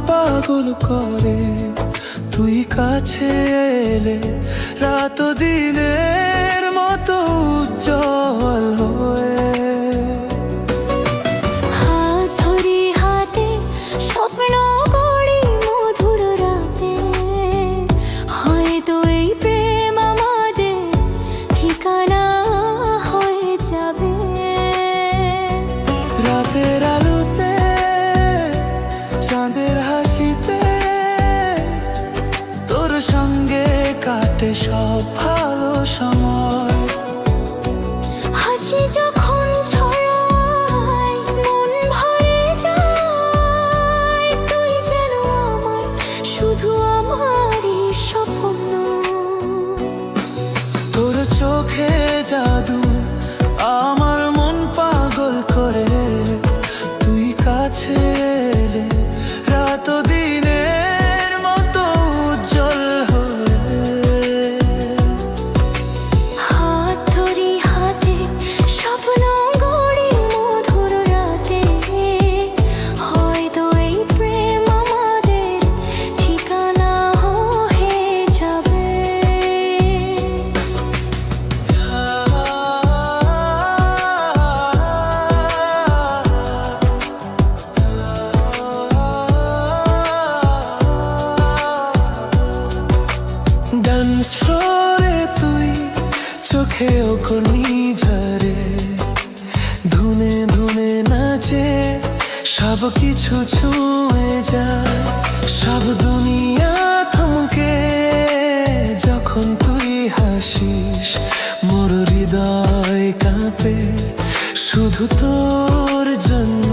পাগল করে তুই কাছে এলে, রাত দিনের মতো উজ্জ্বল হয়ে। হাত ধরে হাতে স্বপ্ন গড়ি মধুর রাতে, হয়তো এই প্রেম আমাদের ঠিকানা হয়ে যাবে। রাতের আলোতে চাঁদের হাসিতে তোর সঙ্গে কাটে সব ভালো সময়। হাসি যখন ছড়ায় মন ভরে যায়, তুই যেন আমার, শুধু আমারই স্বপ্ন। তোর চোখে জাদু আমার মন পাগল করে তুই কাছে এলে, রাত দিনের মতো উজ্জ্বল হয়ে। হাত ধরি হাতে স্বপ্ন গড়ি মধুর রাতে, হয়তো এই প্রেম আমাদের ঠিকানা হয়ে যাবে। ডান্স ফ্লোরে তুই চোখেও কনি ঝরে, ধুনে ধুনে নাচে সব কিছু ছুঁয়ে যায়। সব দুনিয়া থমকে যখন তুই হাসিস, মোর হৃদয় কাঁপে শুধু তোর জন্য।